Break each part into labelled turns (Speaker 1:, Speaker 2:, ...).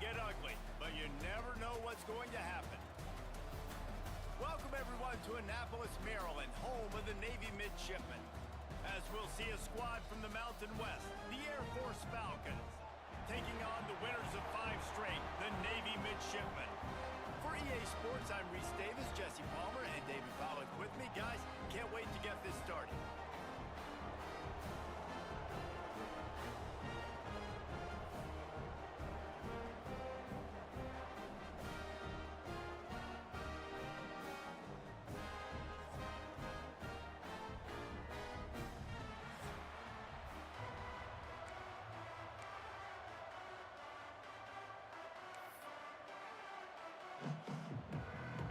Speaker 1: get ugly, but you never know what's going to happen. Welcome everyone to Annapolis, Maryland, home of the Navy Midshipmen. As we'll see a squad from the Mountain West, the Air Force Falcons, taking on the winners of 5 straight, the Navy Midshipmen. For EA Sports, I'm Reese Davis, Jesse Palmer, and David Pollock with me. Guys, can't wait to get this started.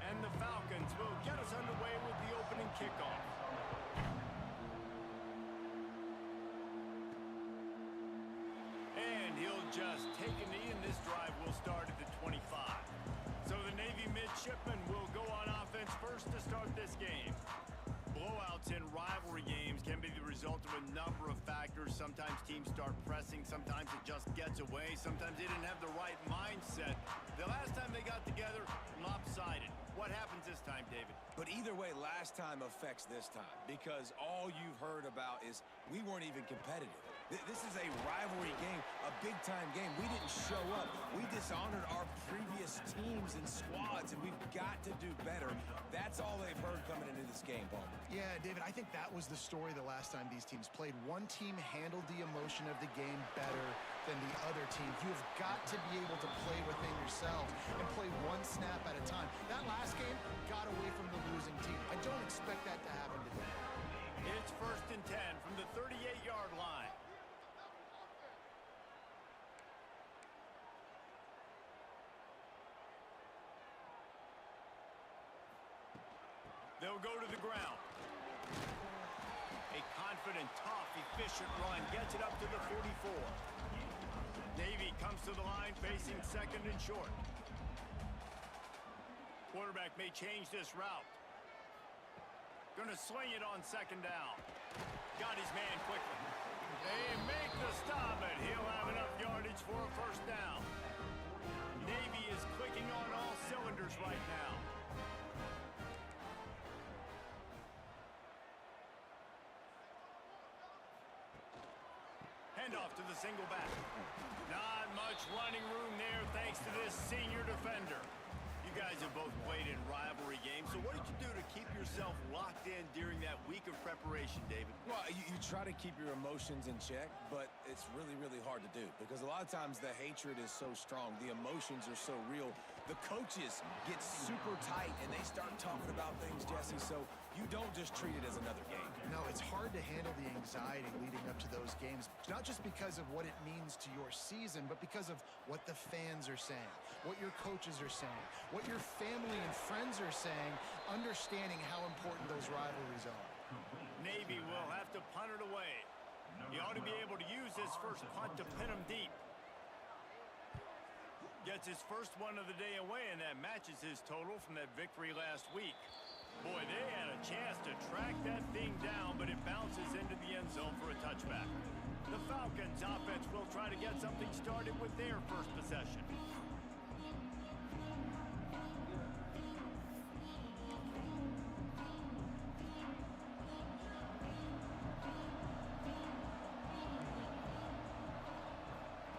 Speaker 1: And the Falcons will get us underway with the opening kickoff. And he'll just take a knee, and this drive will start at the 25. So the Navy Midshipmen will go on offense first to start this game. Blowouts in rivalry games can be the result of a number of factors. Sometimes teams start pressing, sometimes it just gets away, sometimes they didn't have the right mindset. The last time they got together, lopsided. What happens this time, David?
Speaker 2: But either way, last time affects this time, because all you've heard about is we weren't even competitive. This is a rivalry game, a big-time game. We didn't show up. We dishonored our previous teams and squads, and we've got to do better. That's all they've heard coming into this game, Palmer.
Speaker 3: Yeah, David, I think that was the story the last time these teams played. One team handled the emotion of the game better than the other team. You've got to be able to play within yourselves and play one snap at a time. That last game got away from the losing team. I don't expect that to happen today.
Speaker 1: It's 1st and 10 from the 38-yard line. They'll go to the ground. A confident, tough, efficient run gets it up to the 44. Navy comes to the line facing 2nd and short. Quarterback may change this route. Gonna sling it on 2nd down. Got his man quickly. They make the stop, and he'll have enough yardage for a 1st down. Navy is clicking on all cylinders right now. Handoff to the single back. Not much running room there thanks to this senior defender. You guys have both played in rivalry games, so what did you do to keep yourself locked in during that week of preparation, David?
Speaker 2: Well, you try to keep your emotions in check, but it's really, really hard to do because a lot of times the hatred is so strong, the emotions are so real. The coaches get super tight and they start talking about things, Jesse, so you don't just treat it as another game.
Speaker 3: No, it's hard to handle the anxiety leading up to those games, not just because of what it means to your season, but because of what the fans are saying, what your coaches are saying, what your family and friends are saying, understanding how important those rivalries are.
Speaker 1: Navy will have to punt it away. He ought to be able to use this first punt to pin him deep. Gets his first one of the day away, and that matches his total from that victory last week. Boy, they had a chance to track that thing down, but it bounces into the end zone for a touchback. The Falcons offense will try to get something started with their first possession.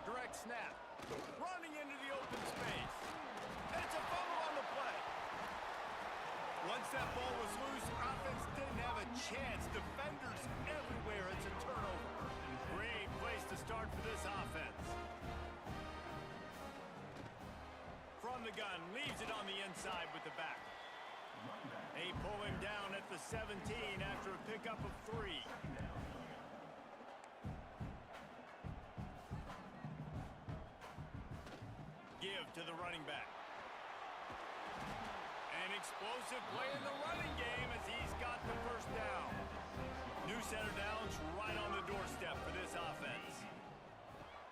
Speaker 1: Direct snap. Running into the open space. It's a fumble on the play. Once that ball was loose, offense didn't have a chance. Defenders everywhere. It's a turnover. Great place to start for this offense. From the gun, leaves it on the inside with the back. They pull him down at the 17 after a pickup of 3. Give to the running back. An explosive play in the running game as he's got the 1st down. New center downs right on the doorstep for this offense.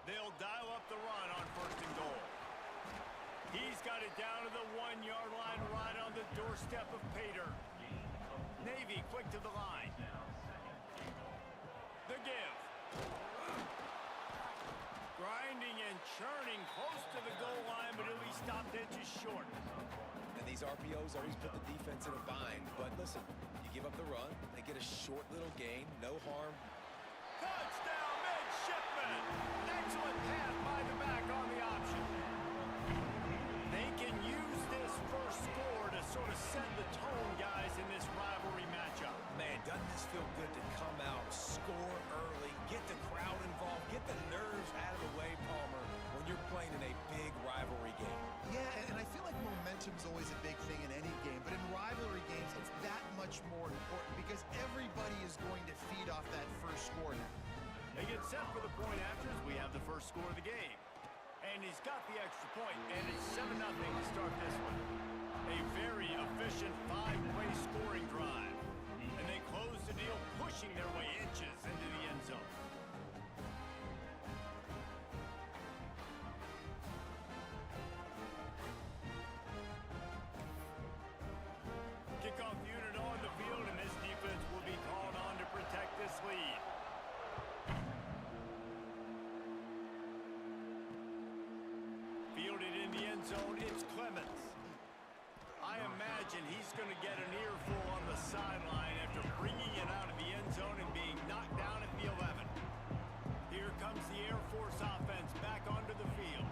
Speaker 1: They'll dial up the run on 1st and goal. He's got it down to the 1-yard line right on the doorstep of Pater. Navy quick to the line. The give. grinding and churning close to the goal line, but he'll be stopped inches short.
Speaker 2: And these RPOs always put the defense in a bind. But listen, you give up the run, they get a short little gain, no harm.
Speaker 1: Touchdown, Midshipman! Excellent pass by the back on the option. They can use this first score to sort of set the tone, guys, in this rivalry matchup.
Speaker 2: Man, doesn't this feel good to come out, score early, get the crowd involved, get the nerves out of the way, Palmer, when you're playing in a big rivalry game.
Speaker 3: Yeah, and I feel like momentum's always a big thing in any game, but in rivalry games, it's that much more important because everybody is going to feed off that first score now.
Speaker 1: They get set for the point afters. We have the first score of the game. And he's got the extra point, and it's 7-0 to start this one. A very efficient five-way scoring drive. And they close the deal, pushing their way inches into the end zone. Kickoff unit on the field, and this defense will be called on to protect this lead. Fielded in the end zone, it's Clemens. I imagine he's going to get an earful on the sideline after bringing it out of the end zone and being knocked down at the 11. Here comes the Air Force offense back onto the field.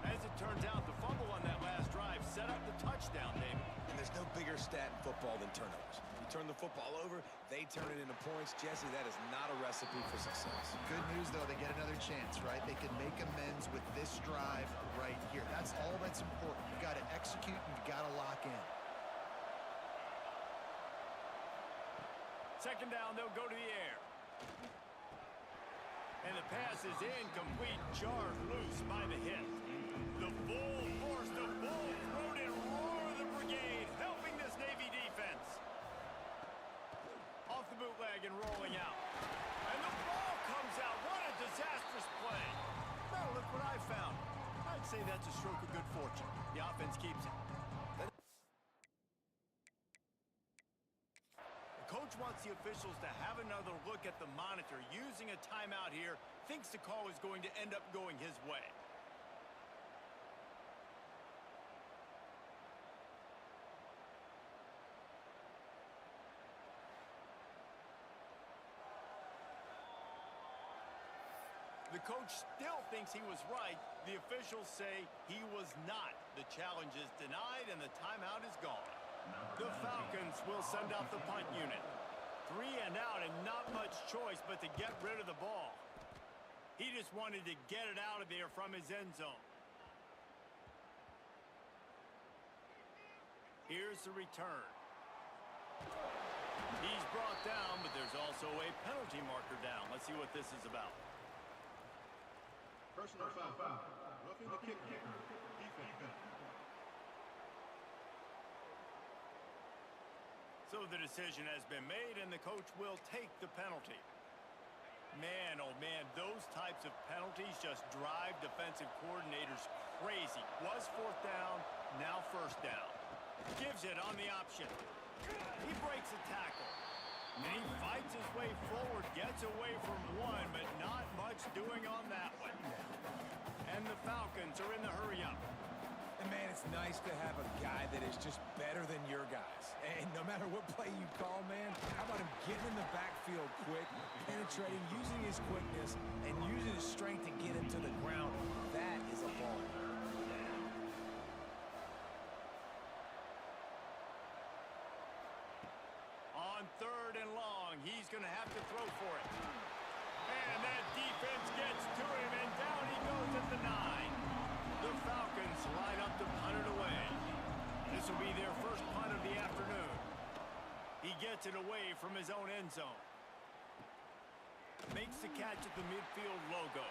Speaker 1: As it turns out, the fumble on that last drive set up the touchdown, David.
Speaker 2: And there's no bigger stat in football than turnovers. You turn the football over, they turn it into points. Jesse, that is not a recipe for success.
Speaker 3: Good news, though, they get another chance, right? They can make amends with this drive right here. That's all that's important. You've got to execute and you've got to lock in.
Speaker 1: Second down, they'll go to the air. And the pass is incomplete, jarred loose by the hit. The full force, the full-throated roar of the brigade, helping this Navy defense. Off the bootleg and rolling out. And the ball comes out. What a disastrous play. Well, look what I found. I'd say that's a stroke of good fortune. The offense keeps it. The coach wants the officials to have another look at the monitor. Using a timeout here, thinks the call is going to end up going his way. The coach still thinks he was right. The officials say he was not. The challenge is denied and the timeout is gone. The Falcons will send out the punt unit. 3 and out and not much choice but to get rid of the ball. He just wanted to get it out of there from his end zone. Here's the return. He's brought down, but there's also a penalty marker down. Let's see what this is about.
Speaker 4: Personal foul. Roughing the kicker. Defense.
Speaker 1: So the decision has been made, and the coach will take the penalty. Man, oh man, those types of penalties just drive defensive coordinators crazy. Was fourth down, now first down. Gives it on the option. He breaks a tackle. And he fights his way forward, gets away from one, but not much doing on that one. And the Falcons are in the hurry-up.
Speaker 2: And, man, it's nice to have a guy that is just better than your guys. And no matter what play you call, man, how about him getting in the backfield quick, penetrating, using his quickness, and using his strength to get him to the ground. That is a ball.
Speaker 1: On 3rd and long, he's going to have to throw for it. And that defense gets to him, and down he goes at the 9. The Falcons line up to punt it away. This will be their first punt of the afternoon. He gets it away from his own end zone. Makes the catch at the midfield logo.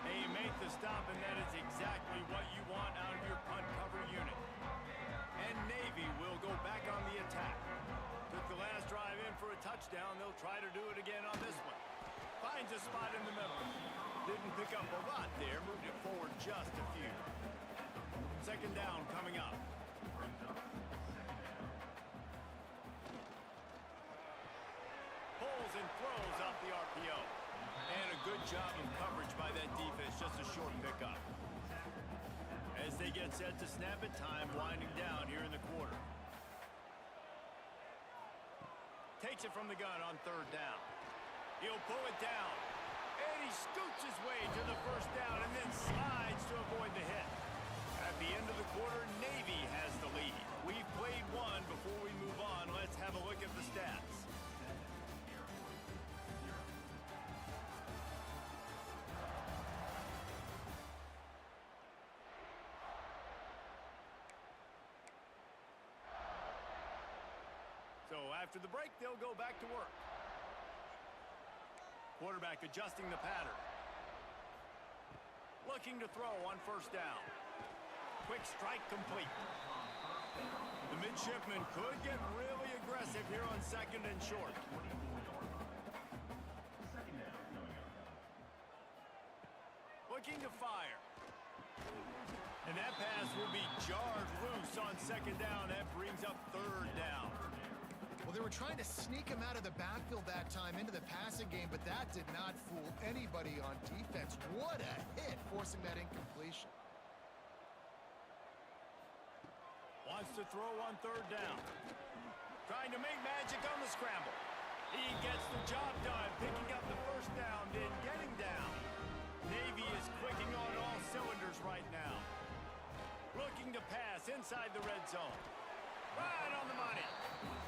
Speaker 1: They make the stop, and that is exactly what you want out of your punt cover unit. And Navy will go back on the attack. Took the last drive in for a touchdown. They'll try to do it again on this one. Finds a spot in the middle. Didn't pick up a lot there. Moved it forward just a few. Second down coming up. Pulls and throws off the RPO. And a good job of coverage by that defense. Just a short defense set to snap at time, winding down here in the quarter. Takes it from the gun on third down. He'll pull it down. And he scoots his way to the first down and then slides to avoid the hit. At the end of the quarter, Navy has the lead. We've played one. Before we move on, let's have a look at the stats. So after the break, they'll go back to work. Quarterback adjusting the pattern. Looking to throw on first down. Quick strike complete. The midshipman could get really aggressive here on second and short. Looking to fire. And that pass will be jarred loose on second down. That brings up third down.
Speaker 3: Well, they were trying to sneak him out of the backfield that time into the passing game, but that did not fool anybody on defense. What a hit, forcing that incompletion.
Speaker 1: Wants to throw on third down. Trying to make magic on the scramble. He gets the job done, picking up the first down, then getting down. Navy is clicking on all cylinders right now. Looking to pass inside the red zone. Right on the money.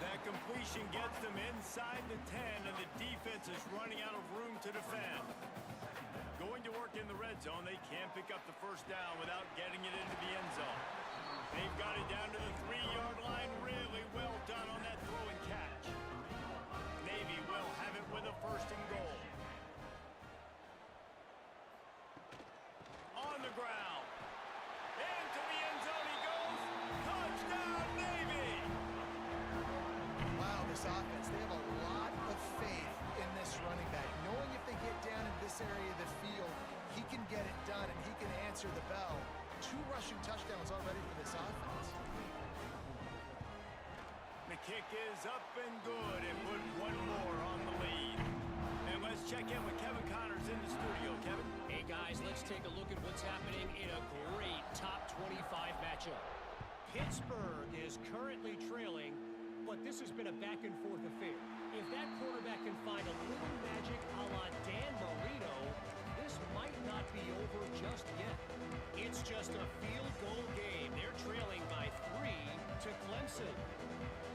Speaker 1: That completion gets them inside the 10, and the defense is running out of room to defend. Going to work in the red zone, they can't pick up the first down without getting it into the end zone. They've got it down to the 3-yard line. Really well done on that throw and catch. Navy will have it with a first and goal. On the ground. Into the end zone he goes. Touchdown, Navy!
Speaker 3: Wow, this offense, they have a lot of faith in this running back. Knowing if they get down in this area of the field, he can get it done and he can answer the bell. 2 rushing touchdowns already for this offense.
Speaker 1: The kick is up and good and put one more on the lead. And let's check in with Kevin Connors in the studio. Kevin?
Speaker 5: Hey guys, let's take a look at what's happening in a great top 25 matchup. Pittsburgh is currently trailing, but this has been a back and forth affair. If that quarterback can find a little magic a la Dan Marino, this might not be over just yet. It's just a field goal game. They're trailing by 3 to Clemson.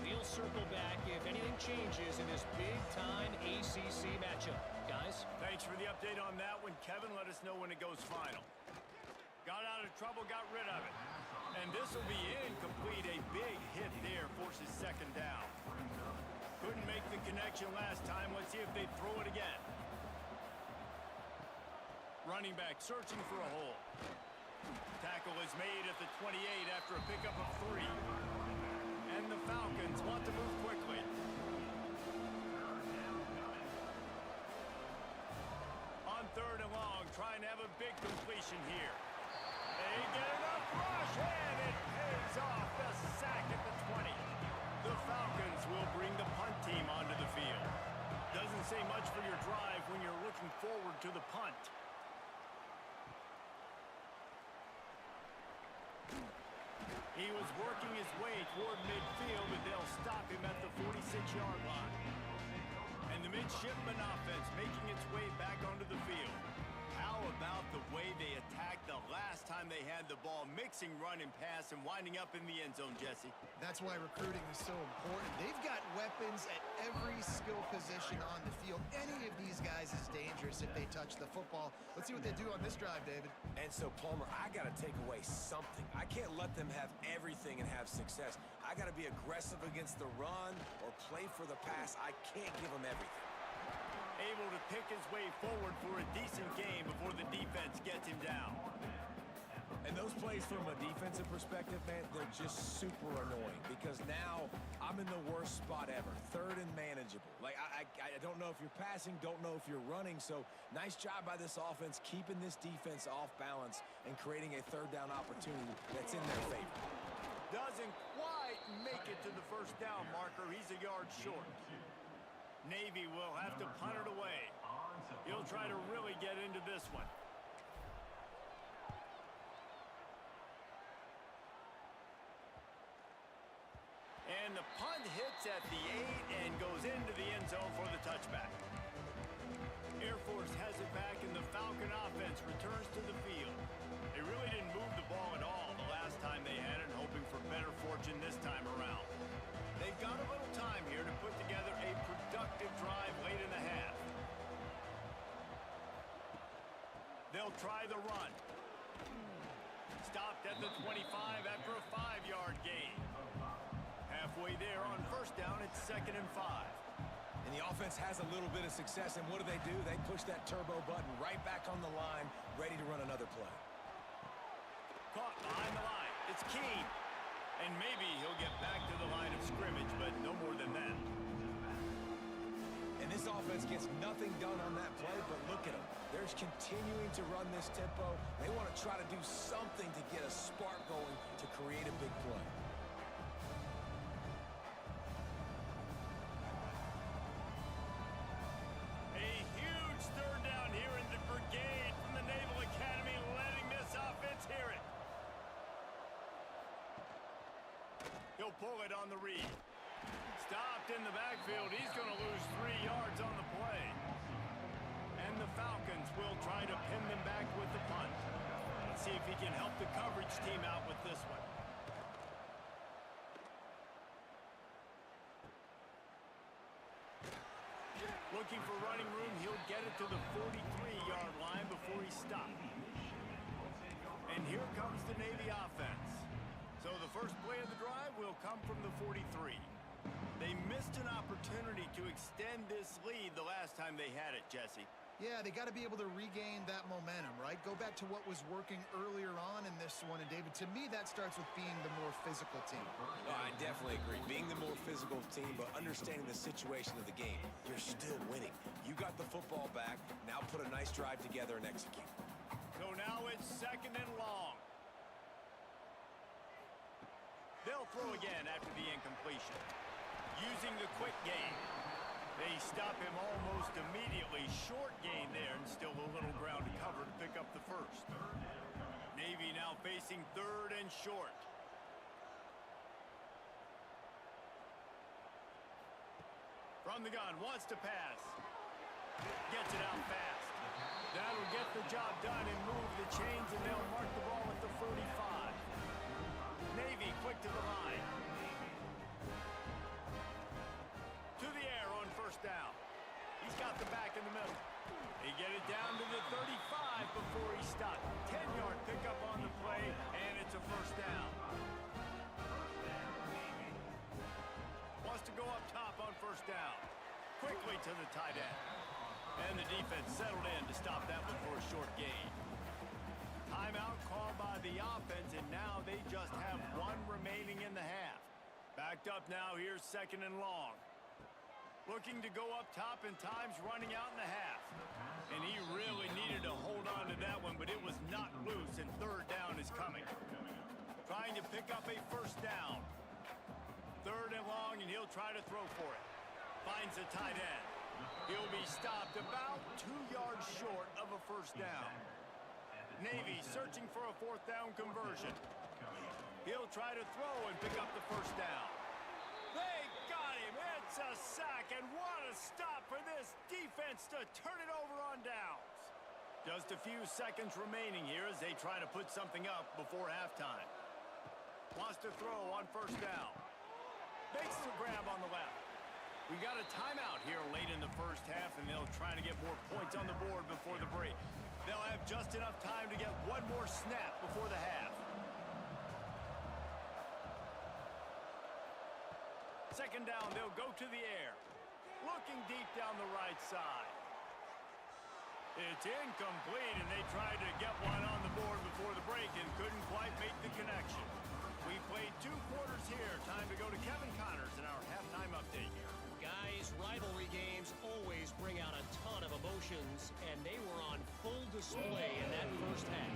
Speaker 5: We'll circle back if anything changes in this big-time ACC matchup. Guys?
Speaker 1: Thanks for the update on that one, Kevin. Let us know when it goes final. Got out of trouble, got rid of it. And this will be incomplete. A big hit there forces second down. Couldn't make the connection last time. Let's see if they throw it again. Running back searching for a hole. Tackle is made at the 28 after a pickup of 3. And the Falcons want to move quickly. On third and long, trying to have a big completion here. They get enough rush, and it pays off. The sack at the 20. The Falcons will bring the punt team onto the field. Doesn't say much for your drive when you're looking forward to the punt. He was working his way toward midfield, but they'll stop him at the 46-yard line. And the midshipman offense making its way back onto the field. How about the way they attacked the last time they had the ball, mixing run and pass and winding up in the end zone, Jesse?
Speaker 3: That's why recruiting is so important. They've got weapons at every skill position on the field. Any of these guys is dangerous if they touch the football. Let's see what they do on this drive, David.
Speaker 2: And so, Palmer, I got to take away something. I can't let them have everything and have success. I got to be aggressive against the run or play for the pass. I can't give them everything.
Speaker 1: Able to pick his way forward for a decent game before the defense gets him down.
Speaker 2: And those plays from a defensive perspective, man, they're just super annoying because now I'm in the worst spot ever. Third and manageable. Like, I don't know if you're passing, don't know if you're running. So nice job by this offense keeping this defense off balance and creating a third down opportunity that's in their favor.
Speaker 1: Doesn't quite make it to the first down marker. He's a yard short. Navy will have to punt it away. He'll try to really get into this one. the punt hits at the 8 and goes into the end zone for the touchback. Air Force has it back, and the Falcon offense returns to the field. They really didn't move the ball at all the last time they had it, hoping for better fortune this time around. They've got a little time here to put together a productive drive late in the half. They'll try the run. Stopped at the 25 after a 5-yard gain. Halfway there on first down, it's 2nd and 5.
Speaker 2: And the offense has a little bit of success, and what do? They push that turbo button right back on the line, ready to run another play.
Speaker 1: Caught behind the line. It's Keene. And maybe he'll get back to the line of scrimmage, but no more than that.
Speaker 2: And this offense gets nothing done on that play, but look at them. They're continuing to run this tempo. They want to try to do something to get a spark going to create a big play.
Speaker 1: A huge third down here in the brigade from the Naval Academy, letting this offense hear it. He'll pull it on the read. Stopped in the backfield. He's going to lose 3 yards on the play. And the Falcons will try to pin them back with the punt. Let's see if he can help the coverage team out with this one. Looking for running room. He'll get it to the 43-yard line before he stopped. And here comes the Navy offense. So the first play of the drive will come from the 43. They missed an opportunity to extend this lead the last time they had it, Jesse.
Speaker 3: Yeah, they got to be able to regain that momentum, right? Go back to what was working earlier on in this one. And, David, to me, that starts with being the more physical team.
Speaker 2: Oh, I definitely agree. Being the more physical team, but understanding the situation of the game. You're still winning. You got the football back. Now put a nice drive together and execute.
Speaker 1: So now it's 2nd and long. They'll throw again after the incompletion. Using the quick game. They stop him almost immediately. Short gain there, and still a little ground to cover to pick up the first. Navy now facing 3rd and short. From the gun, wants to pass. Gets it out fast. That'll get the job done and move the chains, and they'll mark the ball at the 45. Navy quick to the line. To the air on first down. He's got the back in the middle. They get it down to the 35 before he stopped. 10-yard pickup on the play, and it's a first down. Wants to go up top on first down. Quickly to the tight end. And the defense settled in to stop that one for a short gain. Timeout called by the offense, and now they just have one remaining in the half. Backed up now, here's 2nd and long. Looking to go up top, and time's running out in the half. And he really needed to hold on to that one, but it was not loose, and 3rd down is coming. Trying to pick up a first down. 3rd and long, and he'll try to throw for it. Finds a tight end. He'll be stopped about 2 yards short of a first down. Navy searching for a 4th down conversion. He'll try to throw and pick up the first down. They got him. It's a sack, and what a stop for this defense to turn it over on downs. Just a few seconds remaining here as they try to put something up before halftime. Wants to throw on first down. Makes the grab on the left. We got a timeout here late in the first half, and they'll try to get more points on the board before the break. They'll have just enough time to get one more snap before the half. 2nd down, they'll go to the air. Looking deep down the right side. It's incomplete, and they tried to get one on the board before the break and couldn't quite make the connection. We played 2 quarters here. Time to go to Kevin Connors in our halftime update here.
Speaker 5: Guys, rivalry games always bring out a ton of emotions, and they were on full display in that first half.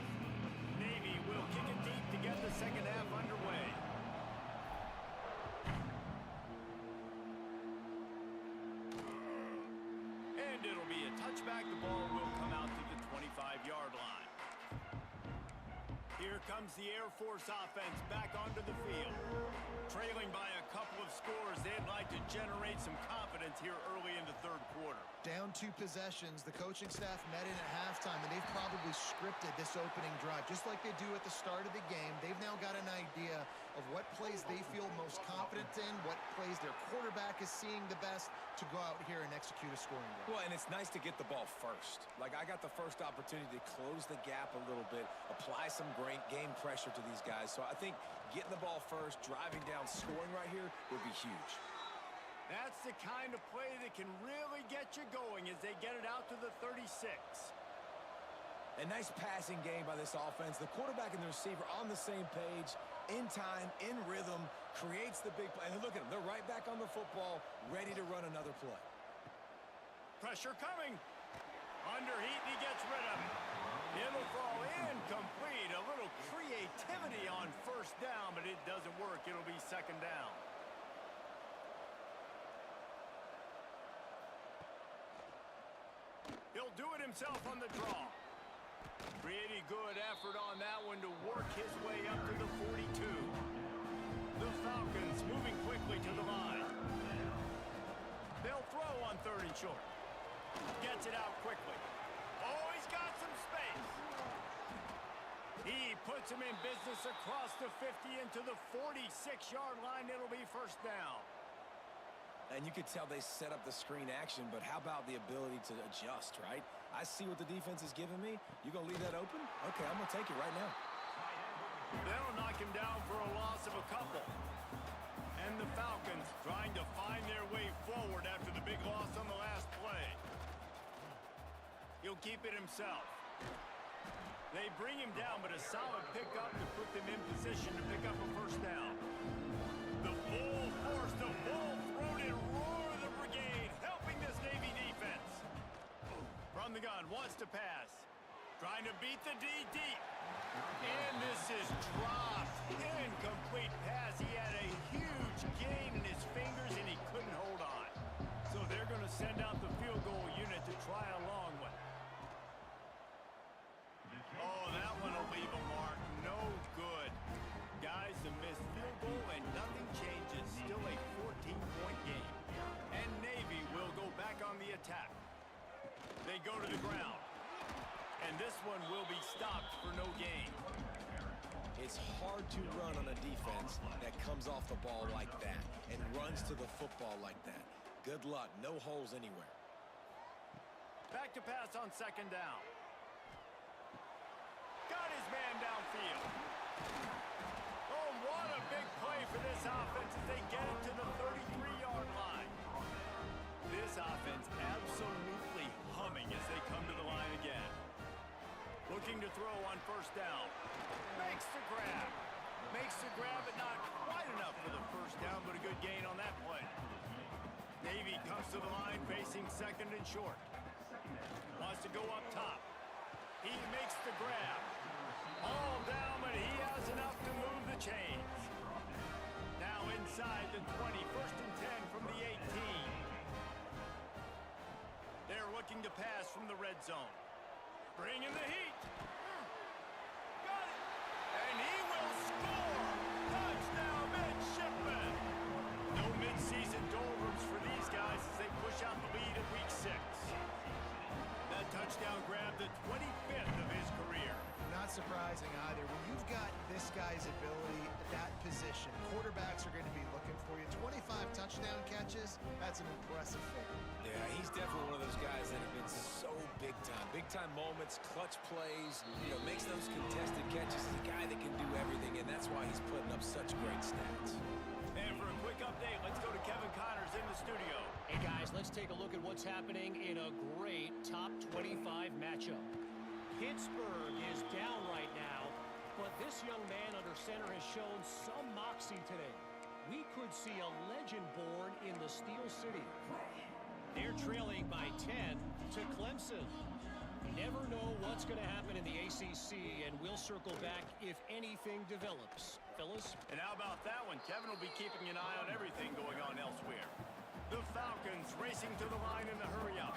Speaker 1: Navy will kick it deep to get the second half underway. And it'll be a touchback. The ball will come out to the 25-yard line. Here Here comes the Air Force offense back onto the field. Trailing by a couple of scores, they'd like to generate some confidence here early in the third quarter.
Speaker 3: Down 2 possessions, the coaching staff met in at halftime, and they've probably scripted this opening drive. Just like they do at the start of the game, they've now got an idea of what plays they feel most confident in, what plays their quarterback is seeing the best to go out here and execute a scoring drive.
Speaker 2: Well, and it's nice to get the ball first. Like, I got the first opportunity to close the gap a little bit, apply some great game pressure to these guys. So I think getting the ball first, driving down, scoring right here would be huge.
Speaker 1: That's the kind of play that can really get you going as they get it out to the 36.
Speaker 2: A nice passing game by this offense. The quarterback and the receiver on the same page, in time, in rhythm, creates the big play. And look at them. They're right back on the football, ready to run another play.
Speaker 1: Pressure coming. Underheat, and he gets rid of it. It'll fall incomplete. A little creativity on first down, but it doesn't work. It'll be second down. He'll do it himself on the draw. Pretty good effort on that one to work his way up to the 42. The Falcons moving quickly to the line. They'll throw on 3rd and short. Gets it out quickly. Oh, he's got some space. He puts him in business across the 50 into the 46-yard line. It'll be first down.
Speaker 2: And you could tell they set up the screen action, but how about the ability to adjust, right? I see what the defense is giving me. You gonna leave that open? Okay, I'm gonna take it right now.
Speaker 1: They'll knock him down for a loss of a couple. And the Falcons trying to find their way forward after the big loss on the last play. He'll keep it himself. They bring him down, but a solid pickup to put them in position to pick up a first down. The full force, the full-throated roar of the brigade, helping this Navy defense. From the gun, wants to pass. Trying to beat the D deep. And this is dropped. Incomplete pass. He had a huge gain in his fingers, and he couldn't hold on. So they're going to send out the field goal unit to try a long one. Oh, that one will leave a mark. No good. Guys, the missed field goal, and nothing changes. Still a 14-point game. And Navy will go back on the attack. They go to the ground. And this one will be stopped for no gain.
Speaker 2: It's hard to run on a defense that comes off the ball like that and runs to the football like that. Good luck. No holes anywhere.
Speaker 1: Back to pass on second down. Got his man downfield. Oh, what a big play for this offense as they get it to the 33-yard line. This offense absolutely humming as they come to the line again. Looking to throw on first down. Makes the grab. Makes the grab, but not quite enough for the first down, but a good gain on that play. Navy comes to the line facing 2nd and short. Wants to go up top. He makes the grab. All down, but he has enough to move the chains. Now inside the 20, 1st and 10 from the 18. They're looking to pass from the red zone. Bring in the heat. Got it. And he will score. Touchdown, Midshipman. No midseason doldrums for these guys as they push out the lead in week 6. That touchdown grabbed the 25th of his career.
Speaker 3: Not surprising either. When you've got this guy's ability at that position, quarterbacks are going to be looking for you. 25 touchdown catches, that's an impressive figure.
Speaker 2: Yeah, he's definitely one of those guys that have been so big time. Big time moments, clutch plays, makes those contested catches. He's a guy that can do everything, and that's why he's putting up such great stats.
Speaker 1: And for a quick update, let's go to Kevin Connors in the studio.
Speaker 5: Hey, guys, let's take a look at what's happening in a great top 25 matchup. Pittsburgh is down right now, but this young man under center has shown some moxie today. We could see a legend born in the Steel City. They're trailing by 10 to Clemson. Never know what's going to happen in the ACC, and we'll circle back if anything develops. Phyllis?
Speaker 1: And how about that one? Kevin will be keeping an eye on everything going on elsewhere. The Falcons racing to the line in the hurry-up.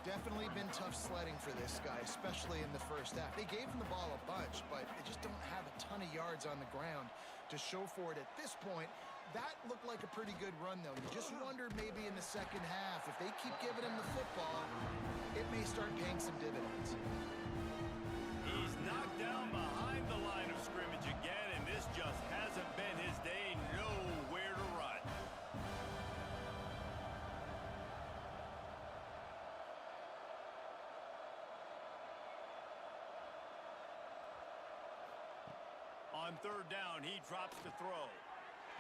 Speaker 3: Definitely been tough sledding for this guy, especially in the first half. They gave him the ball a bunch, but they just don't have a ton of yards on the ground to show for it at this point. That looked like a pretty good run, though. You just wondered maybe in the second half, if they keep giving him the football, it may start paying some dividends.
Speaker 1: He's knocked down behind the line of scrimmage again, and this just hasn't been his day. Nowhere to run. On third down, he drops to throw.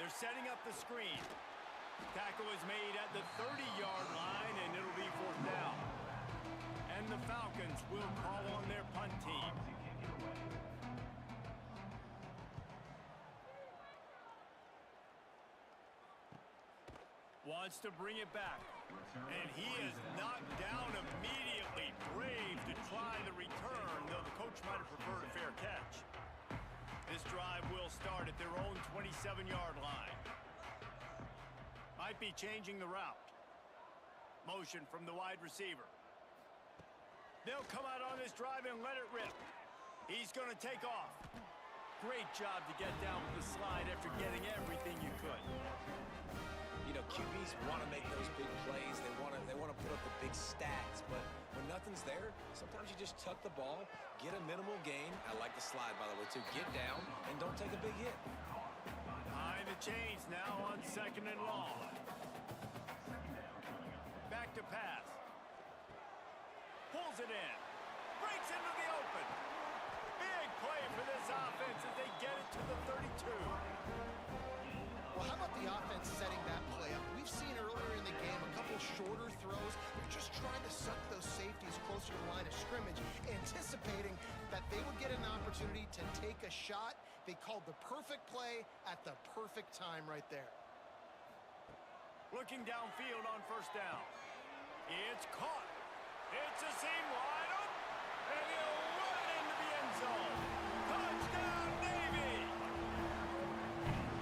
Speaker 1: They're setting up the screen. Tackle is made at the 30-yard line, and it'll be fourth down. And the Falcons will call on their punt team. Wants to bring it back. And he is knocked down immediately. Brave to try the return, though the coach might have preferred a fair catch. This drive will start at their own 27-yard line. Might be changing the route. Motion from the wide receiver. They'll come out on this drive and let it rip. He's going to take off. Great job to get down with the slide after getting everything you could.
Speaker 2: You know, QBs want to make those big plays. They want to put up the big stats. But when nothing's there, sometimes you just tuck the ball, get a minimal gain. I like the slide, by the way, too. Get down and don't take a big hit.
Speaker 1: Behind the chains now on second and long. Back to pass. Pulls it in. Breaks into the open. Big play for this offense as they get it to the 32.
Speaker 3: Well, how about the offense setting that play up? We've seen earlier in the game a couple shorter throws. They're just trying to suck those safeties closer to the line of scrimmage, anticipating that they would get an opportunity to take a shot. They called the perfect play at the perfect time right there.
Speaker 1: Looking downfield on first down. It's caught. It's a seam wide open, and he'll run it into the end zone. Touchdown, Navy!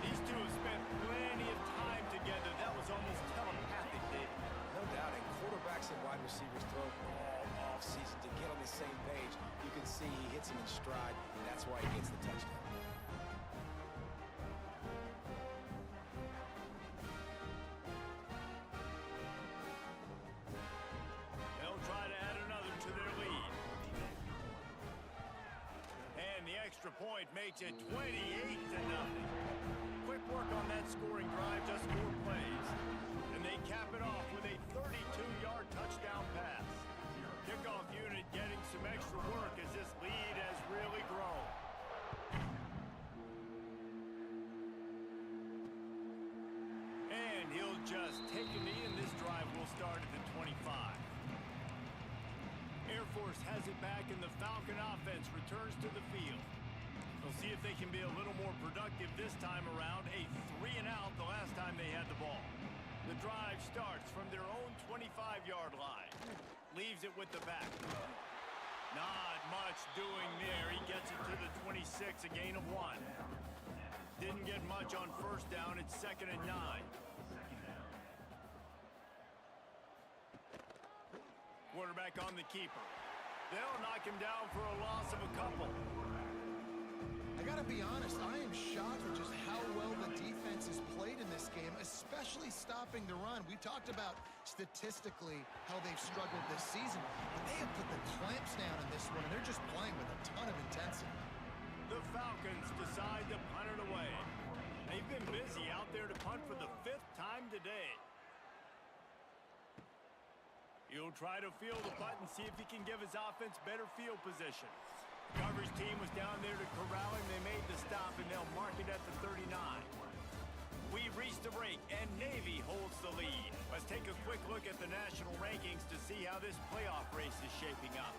Speaker 1: These two have spent plenty of time together. That was almost telepathic, David.
Speaker 2: No doubt, and quarterbacks and wide receivers throw all off-season to get on the same page. You can see he hits him in stride, and that's why he gets the touchdown.
Speaker 1: They'll try to add another to their lead. And the extra point makes it 28-0. Quick work on that scoring drive, just 4 plays. And they cap it off with a 32-yard touchdown pass. Kickoff unit getting some extra work as this lead has really grown. And he'll just take a knee, and this drive will start at the 25. Air Force has it back, and the Falcon offense returns to the field. They'll see if they can be a little more productive this time around. A 3-and-out the last time they had the ball. The drive starts from their own 25-yard line. Leaves it with the back. Not much doing there. He gets it to the 26, a gain of 1. Didn't get much on first down. It's 2nd and 9. Quarterback on the keeper. They'll knock him down for a loss of a couple.
Speaker 3: I gotta be honest, I am shocked at just how well the defense has played in this game, especially stopping the run. We talked about statistically how they've struggled this season, but they have put the clamps down in this one, and they're just playing with a ton of intensity.
Speaker 1: The Falcons decide to punt it away. They've been busy out there to punt for the 5th time today. He'll try to field the punt and see if he can give his offense better field position. The coverage team was down there to corral him. They made the stop, and they'll mark it at the 39. We've reached the break, and Navy holds the lead. Let's take a quick look at the national rankings to see how this playoff race is shaping up.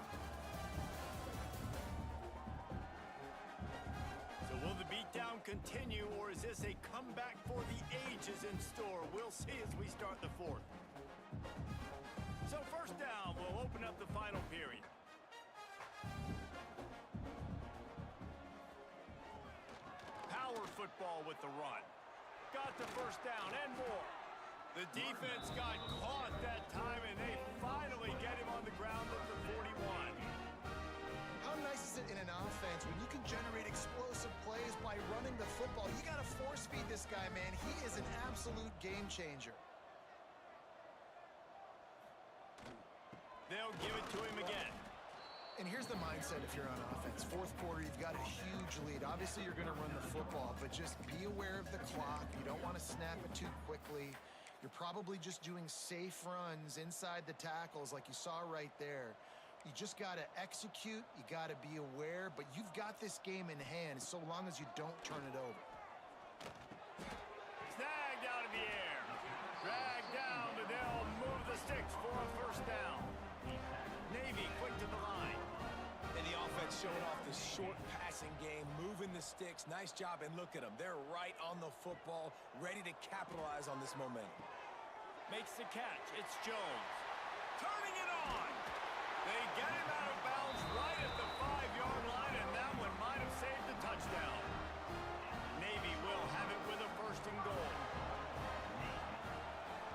Speaker 1: So will the beatdown continue, or is this a comeback for the ages in store? We'll see as we start the 4th. So first down, we'll open up the final period. Power football with the run. Got the first down and more. The defense got caught that time, and they finally get him on the ground at the 41.
Speaker 3: How nice is it in an offense when you can generate explosive plays by running the football? You got to force feed this guy, man. He is an absolute game changer.
Speaker 1: They'll give it to him again.
Speaker 3: And here's the mindset if you're on offense. Fourth quarter, you've got a huge lead. Obviously, you're going to run the football, but just be aware of the clock. You don't want to snap it too quickly. You're probably just doing safe runs inside the tackles like you saw right there. You just got to execute. You got to be aware, but you've got this game in hand so long as you don't turn it over.
Speaker 1: Snagged out of the air. Dragged down, but they'll move the sticks for a first down. Navy quick to the line.
Speaker 2: And the offense showing off the short passing game, moving the sticks. Nice job, and look at them. They're right on the football, ready to capitalize on this momentum.
Speaker 1: Makes the catch. It's Jones. Turning it on. They get him out of bounds right at the 5-yard line, and that one might have saved the touchdown. Navy will have it with a first and goal.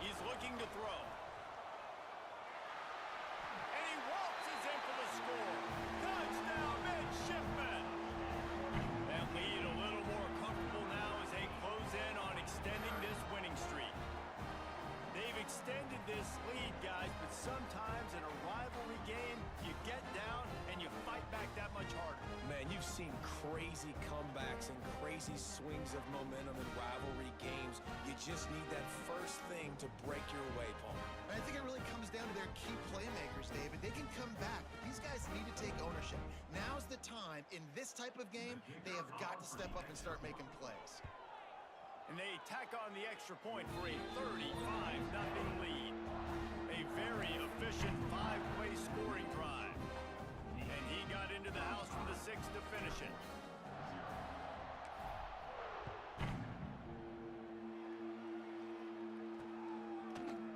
Speaker 1: He's looking to throw. And he waltzes in for the score. Touchdown, midshipmen. That lead a little more comfortable now as they close in on extending this winning streak. They've extended this lead, guys, but sometimes in a rivalry game, you get down and you fight back that much harder.
Speaker 2: Man, you've seen crazy comebacks and crazy swings of momentum in rivalry games. You just need that first thing to break your way, Paul.
Speaker 3: And I think it really comes down to their key playmakers, David. They can come back, but these guys need to take ownership. Now's the time. In this type of game, they have got to step up and start making plays.
Speaker 1: And they tack on the extra point for a 35-0 lead. A very efficient 5-play scoring drive. And he got into the house from the 6 to finish it.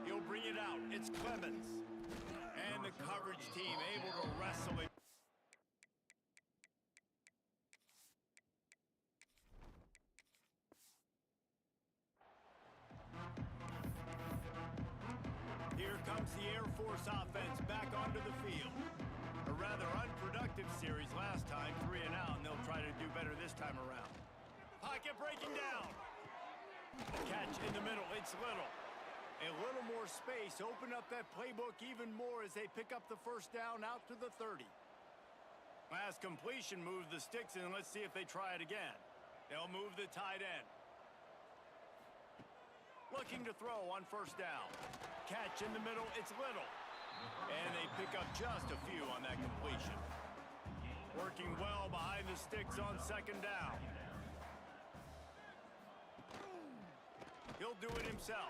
Speaker 1: He'll bring it out. It's Clemens. And the coverage team able to wrestle it. Here comes the Air Force offense back onto the field. A rather unproductive series last time, 3 and out, and they'll try to do better this time around. Pocket breaking down. Catch in the middle, it's Little. A little more space, open up that playbook even more as they pick up the first down out to the 30. Last completion moves the sticks, and let's see if they try it again. They'll move the tight end. Looking to throw on first down. Catch in the middle, it's Little. And they pick up just a few on that completion. Working well behind the sticks on second down. He'll do it himself.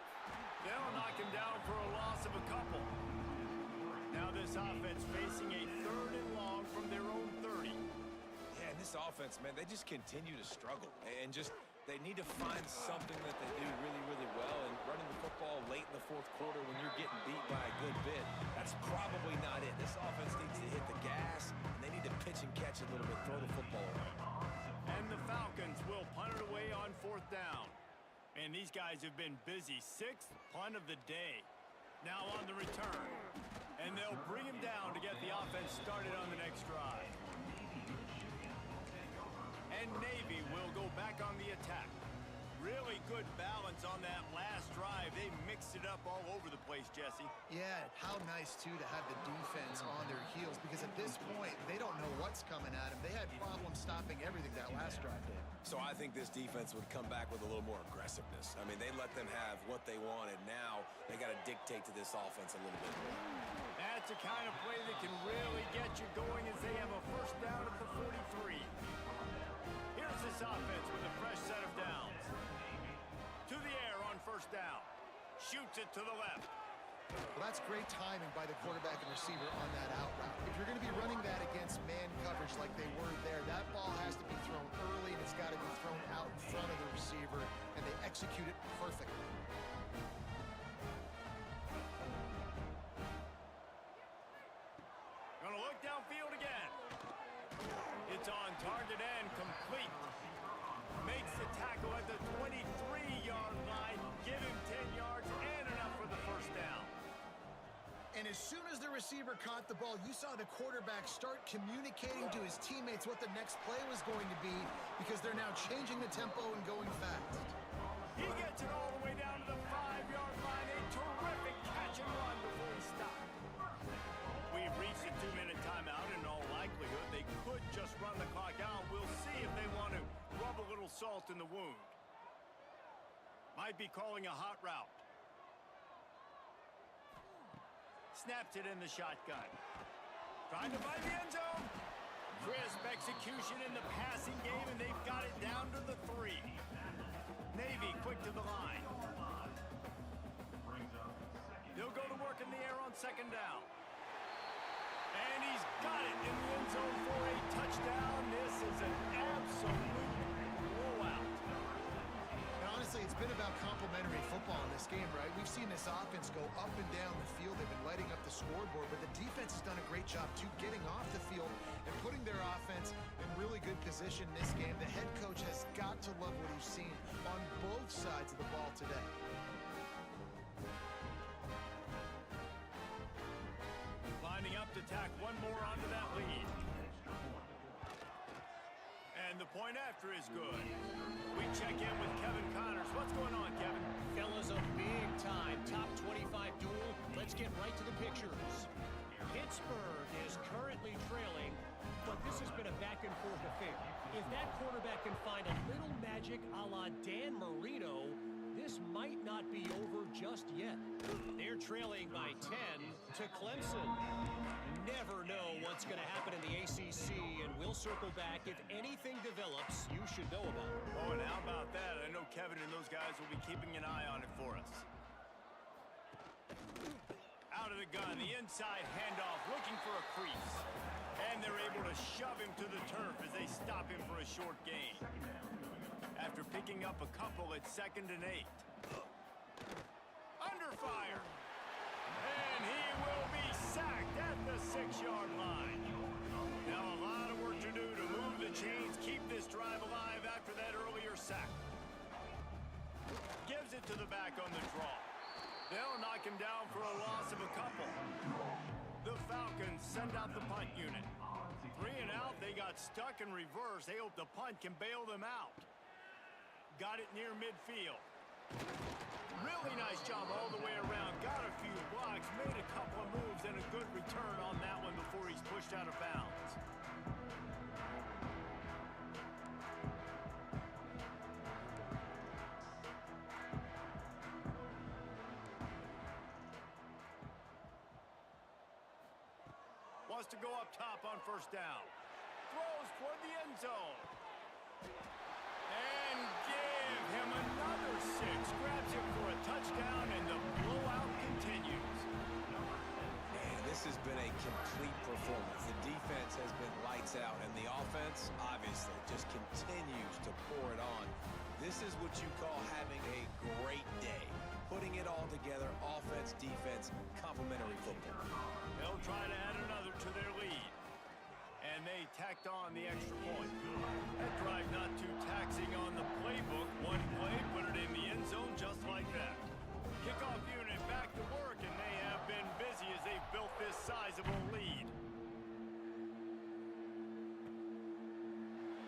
Speaker 1: They'll knock him down for a loss of a couple. Now this offense facing a 3rd and long from their own 30.
Speaker 2: Yeah, and this offense, man, they just continue to struggle. And just, they need to find something that they do really, really well. And running the football late in the 4th quarter when you're getting beat by a good bit, that's probably not it. This offense needs to hit the gas, and they need to pitch and catch a little bit, throw the football around.
Speaker 1: And the Falcons will punt it away on 4th down. And these guys have been busy. 6th punt of the day. Now on the return. And they'll bring him down to get the offense started on the next drive. And Navy will go back on the attack. Really good balance on that last drive. They mixed it up all over the place, Jesse.
Speaker 3: Yeah, how nice, too, to have the defense on their heels, because at this point, they don't know what's coming at them. They had problems stopping everything that last drive did.
Speaker 2: So I think this defense would come back with a little more aggressiveness. I mean, they let them have what they wanted. Now they got to dictate to this offense a little bit more.
Speaker 1: That's a kind of play that can really get you going as they have a first down at the 43. Here's this offense with a fresh set of downs. To the air on first down. Shoots it to the left.
Speaker 3: Well, that's great timing by the quarterback and receiver on that out route. If you're going to be running that against man coverage like they were there, that ball has to be thrown early, and it's got to be thrown out in front of the receiver, and they execute it perfectly.
Speaker 1: Gonna look downfield again. It's on target and complete. Makes the tackle at the 23-yard line. Give him 10 yards and a
Speaker 3: And as soon as the receiver caught the ball, you saw the quarterback start communicating to his teammates what the next play was going to be because they're now changing the tempo and going fast.
Speaker 1: He gets it all the way down to the 5-yard line. A terrific catch and run before he stopped. We've reached a 2-minute timeout. In all likelihood, they could just run the clock out. We'll see if they want to rub a little salt in the wound. Might be calling a hot route. Snaps it in the shotgun. Trying to find the end zone. Crisp execution in the passing game, and they've got it down to the 3. Navy quick to the line. They'll go to work in the air on 2nd down. And he's got it in the end zone for a touchdown. This is an absolute blowout.
Speaker 3: And honestly, it's been about complementary football in this game, right? We've seen this offense go up and down the field. They've been lighting up the scoreboard, but the defense has done a great job, too, getting off the field and putting their offense in really good position in this game. The head coach has got to love what he's seen on both sides of the ball today.
Speaker 1: Lining up to tack one more onto that lead. And the point after is good. We check in with Kevin Connors. What's going on, Kevin?
Speaker 5: Fellas, a big-time top 25 duel. Let's get right to the pictures. Pittsburgh is currently trailing, but this has been a back-and-forth affair. If that quarterback can find a little magic a la Dan Marino, this might not be over just yet. They're trailing by 10 to Clemson. Never know what's going to happen in the ACC, and we'll circle back. If anything develops, you should know about it.
Speaker 1: Oh, and how about that? I know Kevin and those guys will be keeping an eye on it for us. Out of the gun, the inside handoff, looking for a crease. And they're able to shove him to the turf as they stop him for a short gain. After picking up a couple at 2nd and 8. Under fire. And he will be sacked at the 6-yard line. Now a lot of work to do to move the chains, keep this drive alive after that earlier sack. Gives it to the back on the draw. They'll knock him down for a loss of a couple. The Falcons send out the punt unit. 3 and out, they got stuck in reverse. They hope the punt can bail them out. Got it near midfield. Really nice job all the way around. Got a few blocks, made a couple of moves, and a good return on that one before he's pushed out of bounds. Wants to go up top on 1st down. Throws toward the end zone. And give him another 6. Grabs him for a touchdown, and the blowout continues.
Speaker 2: Man, this has been a complete performance. The defense has been lights out, and the offense, obviously, just continues to pour it on. This is what you call having a great day. Putting it all together, offense, defense, complementary football.
Speaker 1: They'll try to add another to their lead. And they tacked on the extra point. That drive not too taxing on the playbook. One play, put it in the end zone just like that. Kickoff unit back to work, and they have been busy as they've built this sizable lead.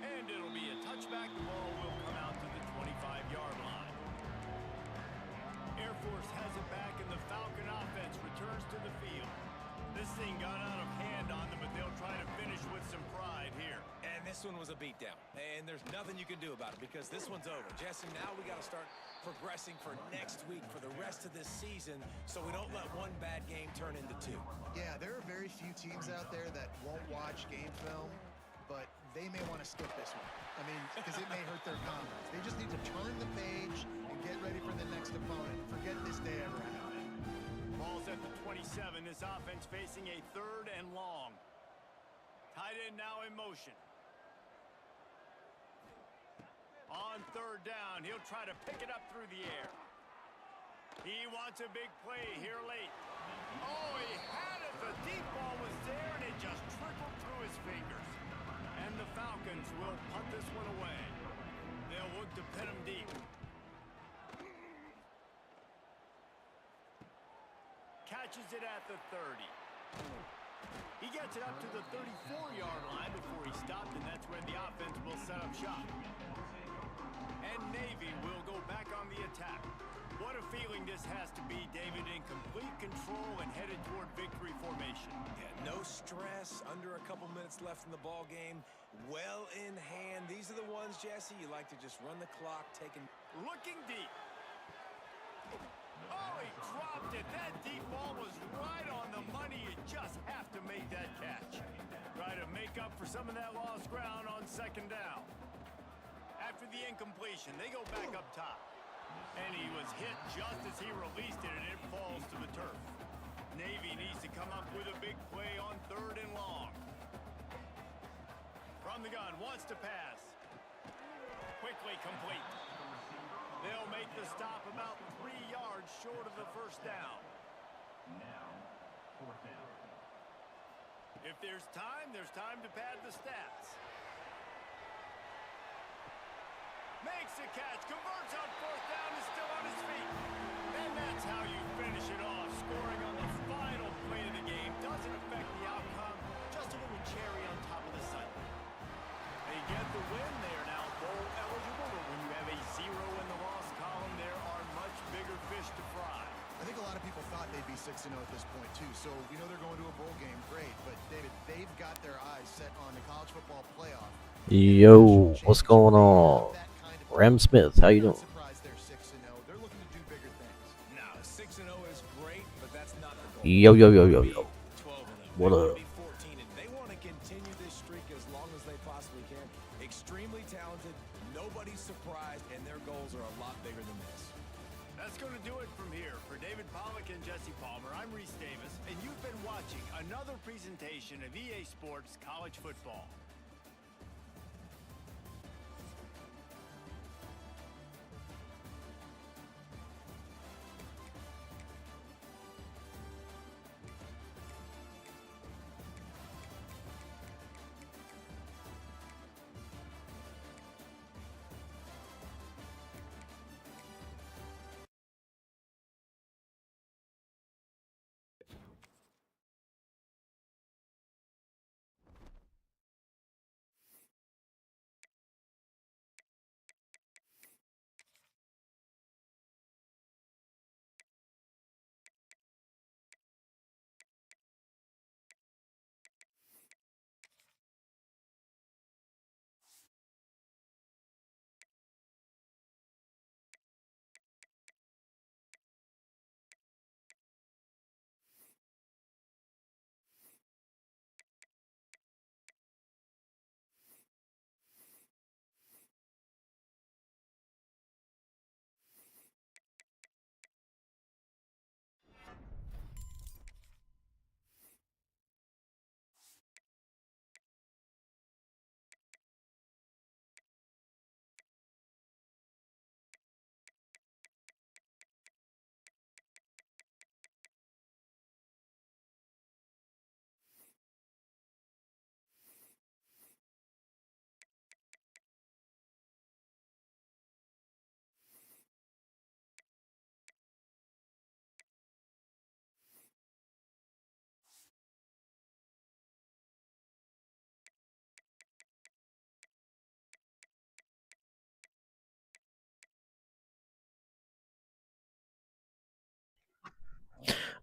Speaker 1: And it'll be a touchback. The ball will come out to the 25-yard line. Air Force has it back, and the Falcon offense returns to the field. This thing got out of hand on them, but they'll try to finish with some pride here.
Speaker 2: And this one was a beatdown. And there's nothing you can do about it because this one's over. Jesse, now we got to start progressing for next week, for the rest of this season, so we don't let one bad game turn into 2.
Speaker 3: Yeah, there are very few teams out there that won't watch game film, but they may want to skip this one. I mean, because it may hurt their confidence. They just need to turn the page and get ready for the next opponent. Forget this day ever happened.
Speaker 1: Ball's at the 27. This offense facing a 3rd and long. Tight end now in motion. On 3rd down, he'll try to pick it up through the air. He wants a big play here late. Oh, he had it. The deep ball was there, and it just trickled through his fingers. And the Falcons will punt this one away. They'll look to pin him deep. catches it at the 30. He gets it up to the 34-yard line before he stopped, and that's when the offense will set up shop. And Navy will go back on the attack. What a feeling this has to be, David, in complete control and headed toward victory formation.
Speaker 2: Yeah, no stress, under a couple minutes left in the ball game, well in hand. These are the ones, Jesse, you like to just run the clock, taking...
Speaker 1: Looking deep. Oh, he dropped it. That deep ball was right on the money. You just have to make that catch. Try to make up for some of that lost ground on second down. After the incompletion, they go back up top. And he was hit just as he released it, and it falls to the turf. Navy needs to come up with a big play on 3rd and long. From the gun, wants to pass. Quickly complete. They'll make the stop about 3 yards short of the first down.
Speaker 4: Now, 4th down.
Speaker 1: If there's time to pad the stats. Makes a catch, converts on 4th down, is still on his feet. And that's how you finish it off. Scoring on the final play of the game doesn't affect the outcome. Just a little cherry on top of the sundae. They get the win. They are now bowl eligible, but when you have a 0 in the loss column, there are much bigger fish to fry.
Speaker 3: I think a lot of people thought they'd be 6-0 at this point, too. So we know they're going to a bowl game. Great. But, David, they've got their eyes set on the college football playoff.
Speaker 6: Yo, what's going on? Ram Smith, how you doing?
Speaker 3: They're 6-0. They're looking to do bigger things.
Speaker 2: Now, 6-0 is great, but that's not the goal.
Speaker 6: Yo.
Speaker 2: 12-0.
Speaker 6: What
Speaker 2: They
Speaker 6: up?
Speaker 2: wanna be 14, and they want to continue this streak as long as they possibly can. Extremely talented, nobody's surprised, and their goals are a lot bigger than this.
Speaker 1: That's going to do it from here. For David Pollack and Jesse Palmer, I'm Reese Davis, and you've been watching another presentation of EA Sports College Football.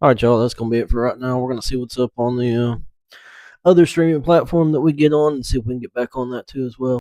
Speaker 6: All right, y'all, that's going to be it for right now. We're going to see what's up on the other streaming platform that we get on and see if we can get back on that too as well.